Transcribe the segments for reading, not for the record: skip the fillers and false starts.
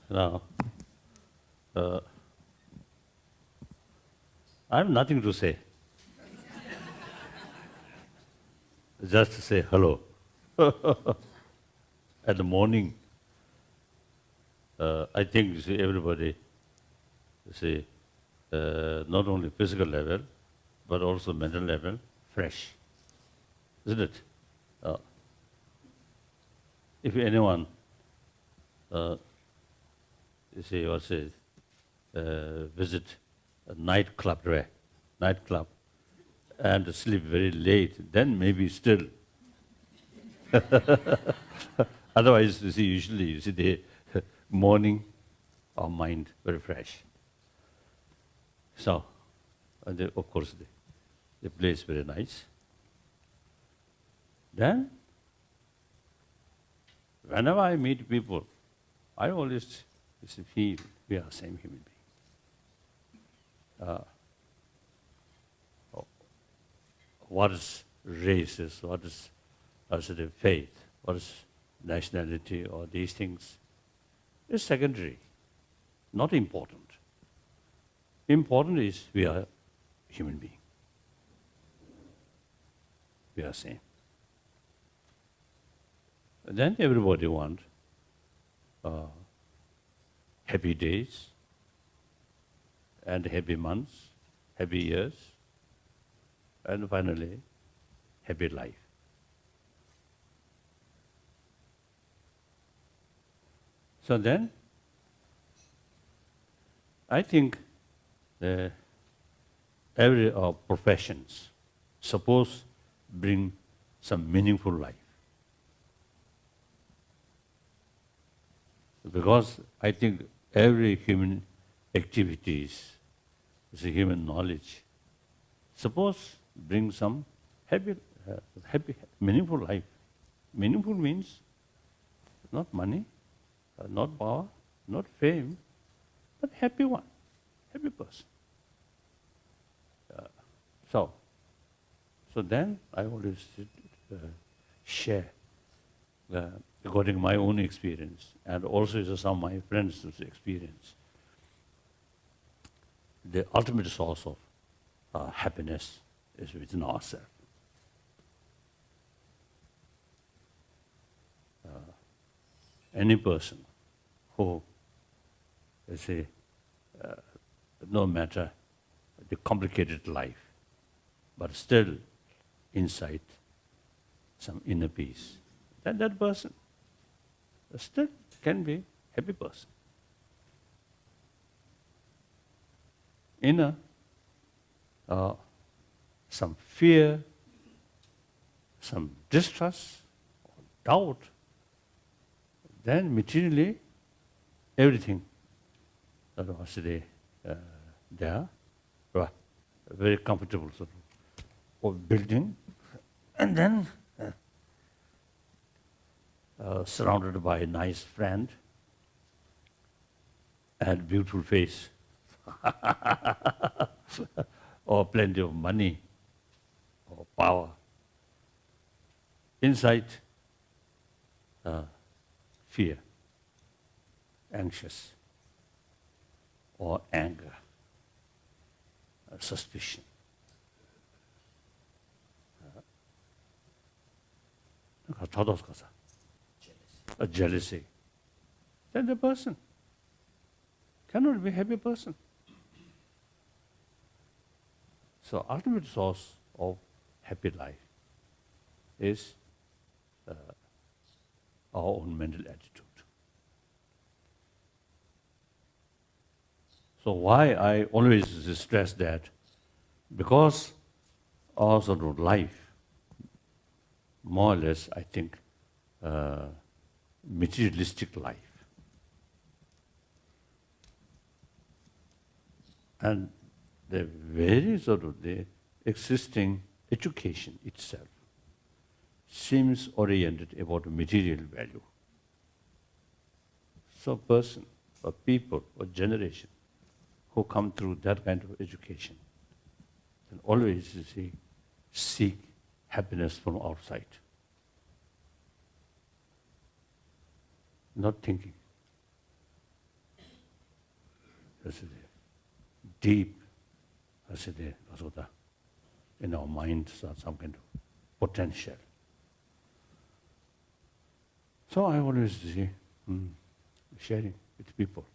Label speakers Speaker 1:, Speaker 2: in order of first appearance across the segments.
Speaker 1: Now, uh, I have nothing to say. Just to say hello. At the morning, I think you see, everybody, you see, not only physical level, but also mental level, fresh, isn't it? Uh, if anyone, you see, or say, visit a nightclub, and sleep very late, then maybe still. Otherwise, you see, usually, you see, the morning, our mind very fresh. So, and of course, the place very nice. Then, whenever I meet people, I always feel we are the same human being. What is races, what is the faith, what is nationality, or these things is secondary, not important. Important is we are human being. We are same. And then everybody wants happy days and happy months, happy years, and finally, happy life. So then, I think every professions suppose bring some meaningful life. Because I think every human activities is a human knowledge. Suppose bring some happy, meaningful life. Meaningful means not money, not power, not fame, but happy one, happy person. So then I always share according to my own experience and also some of my friends' experience. The ultimate source of happiness is within ourselves. Any person who, let's say, no matter the complicated life, but still inside some inner peace, then that person still can be a happy person. Inner some fear, some distrust, doubt, then materially everything that was there, very comfortable sort of building, and then surrounded by a nice friend and beautiful face, or plenty of money, or power. Inside, fear, anxious, or anger, suspicion. Jealousy. Then the person cannot be a happy person. So ultimate source of happy life is our own mental attitude. So why I always stress that? Because our sort of life, more or less, I think, materialistic life. And the very sort of the existing education itself seems oriented about material value. So person, or people, or generation who come through that kind of education can always, you see, seek happiness from outside. not thinking. Deep, in our minds are some kind of potential. So I always say, sharing with people.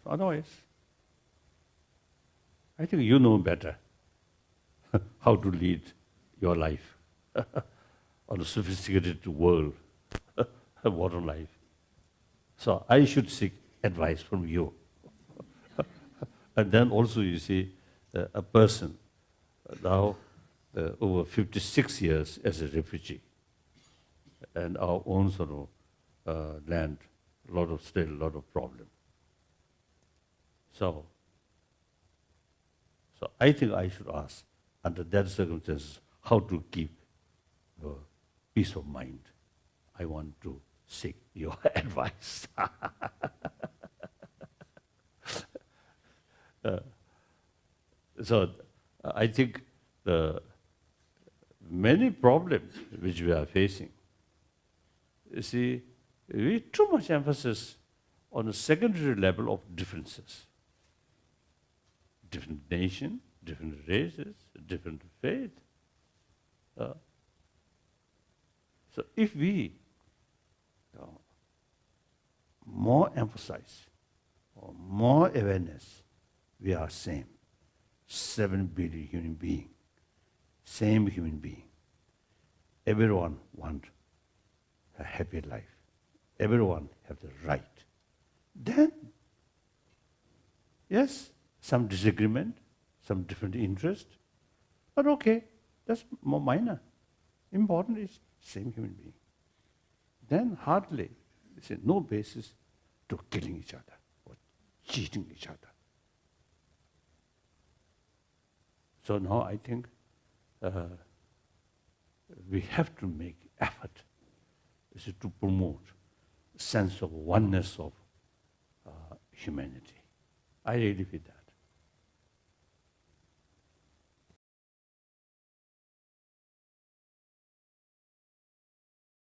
Speaker 1: So otherwise, I think you know better how to lead your life on a sophisticated world, modern life. So I should seek advice from you. And then also you see, a person now over 56 years as a refugee, and our own sort of land, still a lot of problem. So I think I should ask, under that circumstances, how to keep peace of mind. I want to seek your advice. So I think the many problems which we are facing, you see, we too much emphasis on a secondary level of differences. Different nation, different races, different faith. So if we more emphasize or more awareness, we are same. 7 billion human beings, same human being. Everyone wants a happy life. Everyone has the right. Then, yes, some disagreement, some different interest, but okay, that's more minor. Important is same human being. Then hardly, no basis to killing each other or cheating each other. So now I think we have to make effort to promote a sense of oneness of humanity. I really feel that.